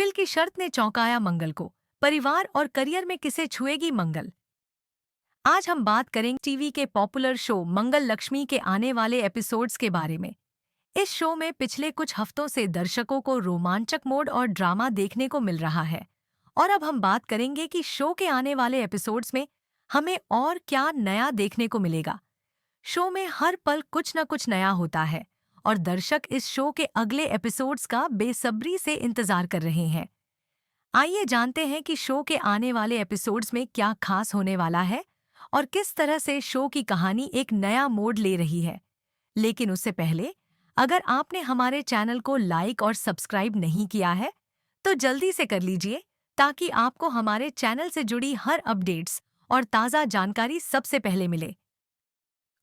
कपिल की शर्त ने चौंकाया मंगल को। परिवार और करियर में किसे छुएगी मंगल? आज हम बात करेंगे टीवी के पॉपुलर शो मंगल लक्ष्मी के आने वाले एपिसोड्स के बारे में। इस शो में पिछले कुछ हफ्तों से दर्शकों को रोमांचक मोड और ड्रामा देखने को मिल रहा है। और अब हम बात करेंगे कि शो के आने वाले एपिसोड्स में हमें और क्या नया देखने को मिलेगा। शो में हर पल कुछ न कुछ नया होता है और दर्शक इस शो के अगले एपिसोड्स का बेसब्री से इंतजार कर रहे हैं। आइए जानते हैं कि शो के आने वाले एपिसोड्स में क्या खास होने वाला है और किस तरह से शो की कहानी एक नया मोड़ ले रही है। लेकिन उससे पहले, अगर आपने हमारे चैनल को लाइक और सब्सक्राइब नहीं किया है, तो जल्दी से कर लीजिए ताकि आपको हमारे चैनल से जुड़ी हर अपडेट्स और ताज़ा जानकारी सबसे पहले मिले।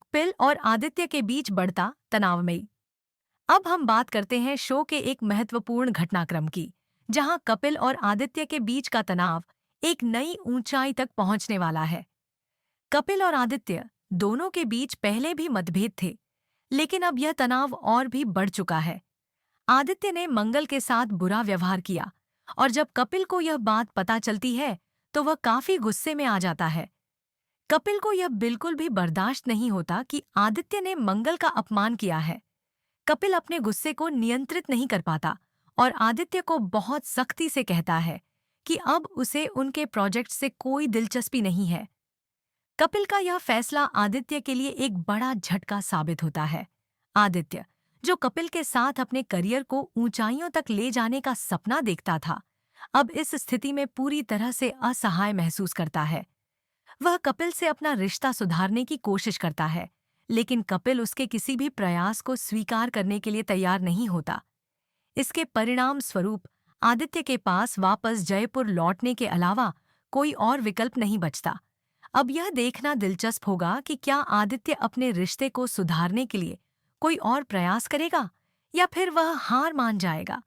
कपिल और आदित्य के बीच बढ़ता तनावमयी। अब हम बात करते हैं शो के एक महत्वपूर्ण घटनाक्रम की, जहां कपिल और आदित्य के बीच का तनाव एक नई ऊंचाई तक पहुंचने वाला है। कपिल और आदित्य दोनों के बीच पहले भी मतभेद थे, लेकिन अब यह तनाव और भी बढ़ चुका है। आदित्य ने मंगल के साथ बुरा व्यवहार किया और जब कपिल को यह बात पता चलती है तो वह काफी गुस्से में आ जाता है। कपिल को यह बिल्कुल भी बर्दाश्त नहीं होता कि आदित्य ने मंगल का अपमान किया है। कपिल अपने गुस्से को नियंत्रित नहीं कर पाता और आदित्य को बहुत सख्ती से कहता है कि अब उसे उनके प्रोजेक्ट से कोई दिलचस्पी नहीं है। कपिल का यह फैसला आदित्य के लिए एक बड़ा झटका साबित होता है। आदित्य, जो कपिल के साथ अपने करियर को ऊंचाइयों तक ले जाने का सपना देखता था, अब इस स्थिति में पूरी तरह से असहाय महसूस करता है। वह कपिल से अपना रिश्ता सुधारने की कोशिश करता है, लेकिन कपिल उसके किसी भी प्रयास को स्वीकार करने के लिए तैयार नहीं होता। इसके परिणाम स्वरूप आदित्य के पास वापस जयपुर लौटने के अलावा कोई और विकल्प नहीं बचता। अब यह देखना दिलचस्प होगा कि क्या आदित्य अपने रिश्ते को सुधारने के लिए कोई और प्रयास करेगा या फिर वह हार मान जाएगा।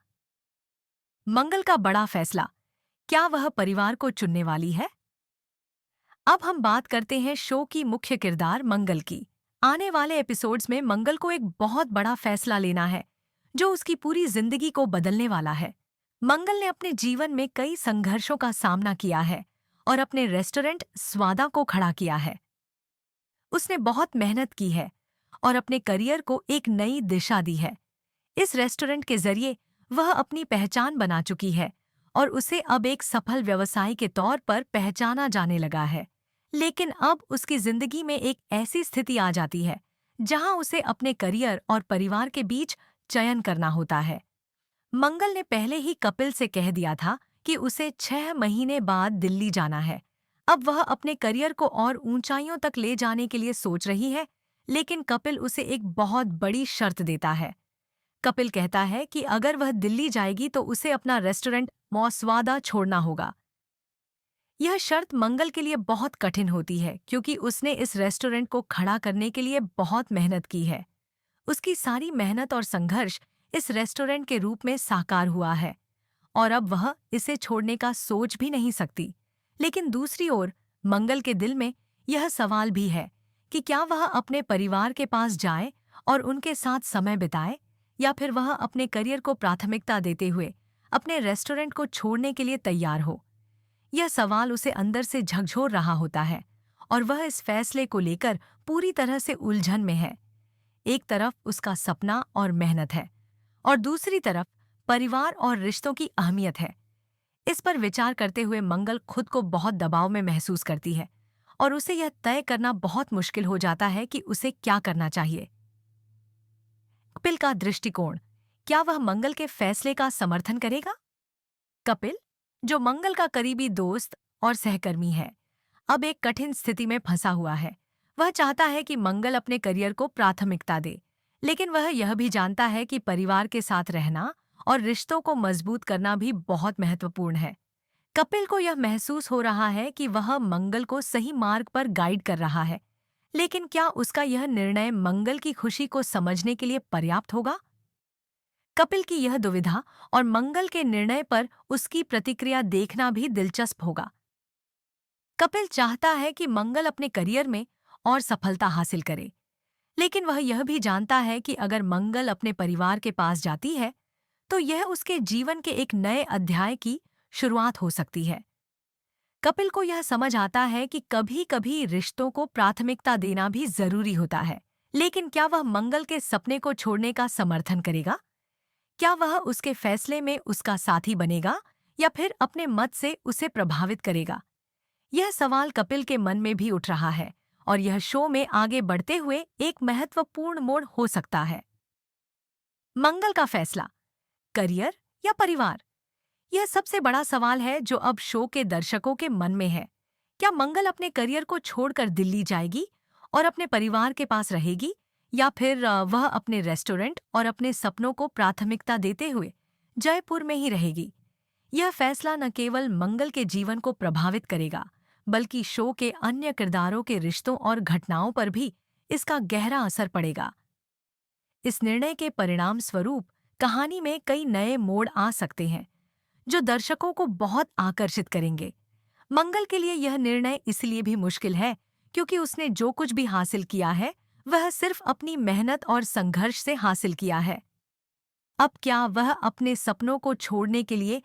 मंगल का बड़ा फैसला, क्या वह परिवार को चुनने वाली है? अब हम बात करते हैं शो की मुख्य किरदार मंगल की। आने वाले एपिसोड्स में मंगल को एक बहुत बड़ा फैसला लेना है, जो उसकी पूरी जिंदगी को बदलने वाला है। मंगल ने अपने जीवन में कई संघर्षों का सामना किया है और अपने रेस्टोरेंट स्वादा को खड़ा किया है। उसने बहुत मेहनत की है और अपने करियर को एक नई दिशा दी है। इस रेस्टोरेंट के जरिए वह अपनी पहचान बना चुकी है और उसे अब एक सफल व्यवसायी के तौर पर पहचाना जाने लगा है। लेकिन अब उसकी जिंदगी में एक ऐसी स्थिति आ जाती है जहां उसे अपने करियर और परिवार के बीच चयन करना होता है। मंगल ने पहले ही कपिल से कह दिया था कि उसे 6 महीने बाद दिल्ली जाना है। अब वह अपने करियर को और ऊंचाइयों तक ले जाने के लिए सोच रही है, लेकिन कपिल उसे एक बहुत बड़ी शर्त देता है। कपिल कहता है कि अगर वह दिल्ली जाएगी तो उसे अपना रेस्टोरेंट मौसवादा छोड़ना होगा। यह शर्त मंगल के लिए बहुत कठिन होती है क्योंकि उसने इस रेस्टोरेंट को खड़ा करने के लिए बहुत मेहनत की है। उसकी सारी मेहनत और संघर्ष इस रेस्टोरेंट के रूप में साकार हुआ है और अब वह इसे छोड़ने का सोच भी नहीं सकती। लेकिन दूसरी ओर मंगल के दिल में यह सवाल भी है कि क्या वह अपने परिवार के पास जाए और उनके साथ समय बिताए, या फिर वह अपने करियर को प्राथमिकता देते हुए अपने रेस्टोरेंट को छोड़ने के लिए तैयार हो। यह सवाल उसे अंदर से झकझोर रहा होता है और वह इस फैसले को लेकर पूरी तरह से उलझन में है। एक तरफ उसका सपना और मेहनत है और दूसरी तरफ परिवार और रिश्तों की अहमियत है। इस पर विचार करते हुए मंगल खुद को बहुत दबाव में महसूस करती है और उसे यह तय करना बहुत मुश्किल हो जाता है कि उसे क्या करना चाहिए। कपिल का दृष्टिकोण, क्या वह मंगल के फैसले का समर्थन करेगा? कपिल, जो मंगल का करीबी दोस्त और सहकर्मी है, अब एक कठिन स्थिति में फंसा हुआ है। वह चाहता है कि मंगल अपने करियर को प्राथमिकता दे, लेकिन वह यह भी जानता है कि परिवार के साथ रहना और रिश्तों को मजबूत करना भी बहुत महत्वपूर्ण है। कपिल को यह महसूस हो रहा है कि वह मंगल को सही मार्ग पर गाइड कर रहा है, लेकिन क्या उसका यह निर्णय मंगल की खुशी को समझने के लिए पर्याप्त होगा? कपिल की यह दुविधा और मंगल के निर्णय पर उसकी प्रतिक्रिया देखना भी दिलचस्प होगा। कपिल चाहता है कि मंगल अपने करियर में और सफलता हासिल करे, लेकिन वह यह भी जानता है कि अगर मंगल अपने परिवार के पास जाती है तो यह उसके जीवन के एक नए अध्याय की शुरुआत हो सकती है। कपिल को यह समझ आता है कि कभी-कभी रिश्तों को प्राथमिकता देना भी जरूरी होता है। लेकिन क्या वह मंगल के सपने को छोड़ने का समर्थन करेगा? क्या वह उसके फैसले में उसका साथी बनेगा या फिर अपने मत से उसे प्रभावित करेगा? यह सवाल कपिल के मन में भी उठ रहा है और यह शो में आगे बढ़ते हुए एक महत्वपूर्ण मोड़ हो सकता है। मंगल का फैसला, करियर या परिवार? यह सबसे बड़ा सवाल है जो अब शो के दर्शकों के मन में है। क्या मंगल अपने करियर को छोड़कर दिल्ली जाएगी और अपने परिवार के पास रहेगी, या फिर वह अपने रेस्टोरेंट और अपने सपनों को प्राथमिकता देते हुए जयपुर में ही रहेगी? यह फैसला न केवल मंगल के जीवन को प्रभावित करेगा, बल्कि शो के अन्य किरदारों के रिश्तों और घटनाओं पर भी इसका गहरा असर पड़ेगा। इस निर्णय के परिणाम स्वरूप कहानी में कई नए मोड़ आ सकते हैं जो दर्शकों को बहुत आकर्षित करेंगे। मंगल के लिए यह निर्णय इसलिए भी मुश्किल है क्योंकि उसने जो कुछ भी हासिल किया है वह सिर्फ अपनी मेहनत और संघर्ष से हासिल किया है। अब क्या वह अपने सपनों को छोड़ने के लिए